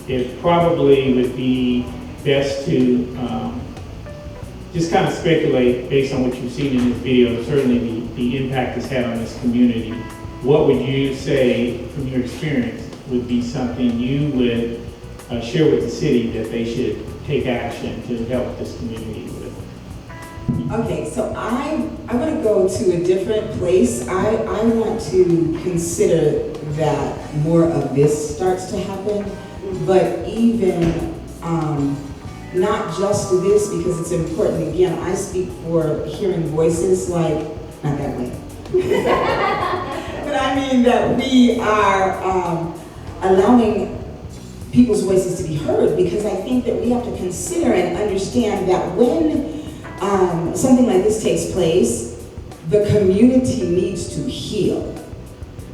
it probably would be best to just kind of speculate based on what you've seen in this video, certainly the impact it's had on this community. What would you say from your experience would be something you would share with the city that they should take action to help this community with? Okay, so I want to go to a different place. I want to consider that more of this starts to happen, but even not just this, because it's important. Again, I speak for hearing voices, like, not that way. But I mean that we are allowing people's voices to be heard, because I think that we have to consider and understand that when something like this takes place, the community needs to heal.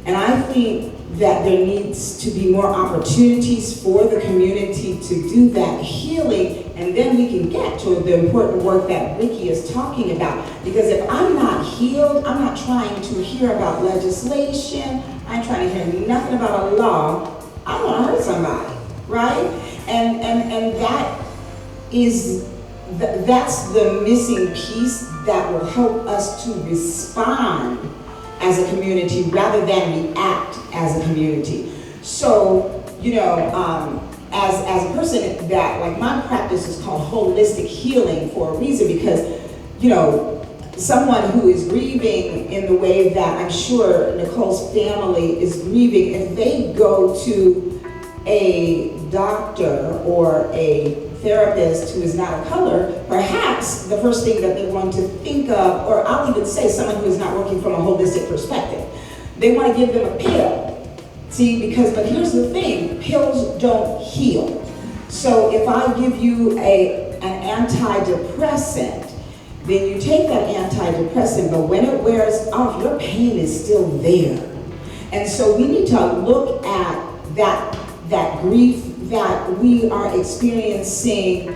And I think that there needs to be more opportunities for the community to do that healing, and then we can get to the important work that Ricky is talking about. Because if I'm not healed, I'm not trying to hear about legislation, I'm trying to hear nothing about a law, I want to hurt somebody, right? And that is, that's the missing piece that will help us to respond as a community rather than react as a community. So, you know, as a person that, like, my practice is called holistic healing for a reason, because, you know, someone who is grieving in the way that I'm sure Nicole's family is grieving, if they go to a doctor or a therapist who is not a color, perhaps the first thing that they want to think of, or I'll even say someone who is not working from a holistic perspective, they want to give them a pill. See, but here's the thing, pills don't heal. So if I give you an antidepressant, then you take that antidepressant, but when it wears off, your pain is still there. And so we need to look at that grief that we are experiencing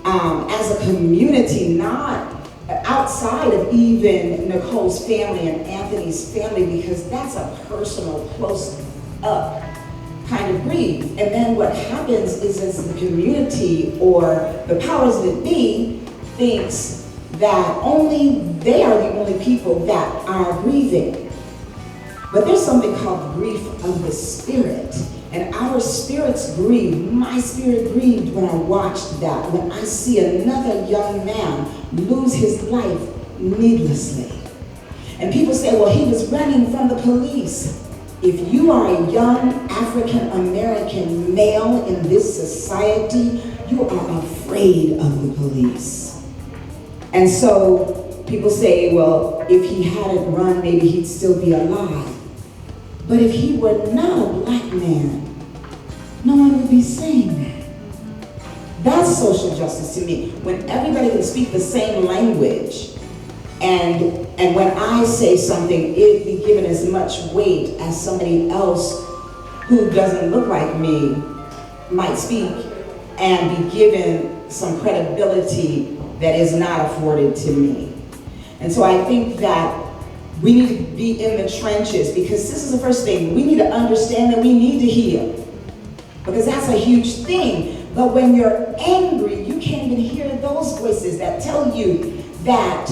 as a community, not outside of even Nicole's family and Anthony's family, because that's a personal, close up kind of grief. And then what happens is, as the community or the powers that be thinks that only they are the only people that are grieving. But there's something called grief of the spirit. And our spirits grieve. My spirit grieved when I watched that, when I see another young man lose his life needlessly. And people say, well, he was running from the police. If you are a young African-American male in this society, you are afraid of the police. And so people say, well, if he hadn't run, maybe he'd still be alive. But if he were not a black man, no one would be saying that. That's social justice to me. When everybody can speak the same language, and when I say something, it be given as much weight as somebody else who doesn't look like me might speak, and be given some credibility that is not afforded to me. And so I think that we need to be in the trenches, because this is the first thing. We need to understand that we need to heal, because that's a huge thing. But when you're angry, you can't even hear those voices that tell you that,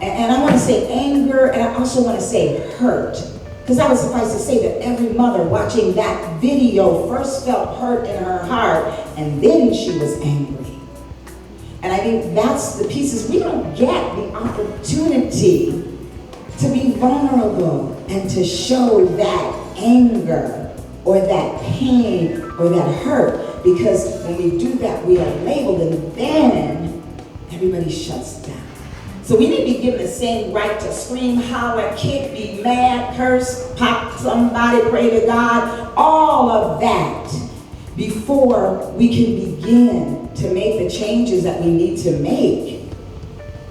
and I want to say anger, and I also want to say hurt, because I would suffice to say that every mother watching that video first felt hurt in her heart, and then she was angry. And I think that's the pieces. We don't get the opportunity to be vulnerable and to show that anger or that pain or that hurt, because when we do that, we are labeled, and then everybody shuts down. So we need to be given the same right to scream, holler, kick, be mad, curse, pop somebody, pray to God, all of that, before we can begin to make the changes that we need to make.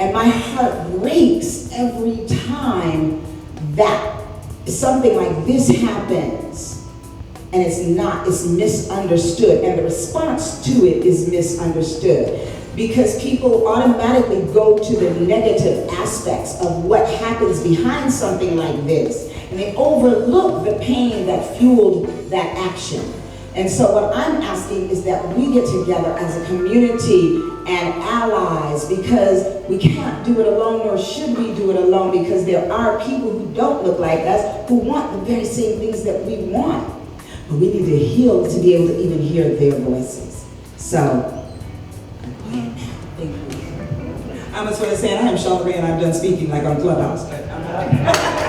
And my heart breaks every time that something like this happens, and it's misunderstood, and the response to it is misunderstood, because people automatically go to the negative aspects of what happens behind something like this, and they overlook the pain that fueled that action. And so what I'm asking is that we get together as a community and allies, because we can't do it alone, nor should we do it alone, because there are people who don't look like us who want the very same things that we want. But we need to heal to be able to even hear their voices. So, I'm quiet now. Thank you. I'm just going to say, I am Charlemagne and I'm done speaking like on Clubhouse, but I'm not.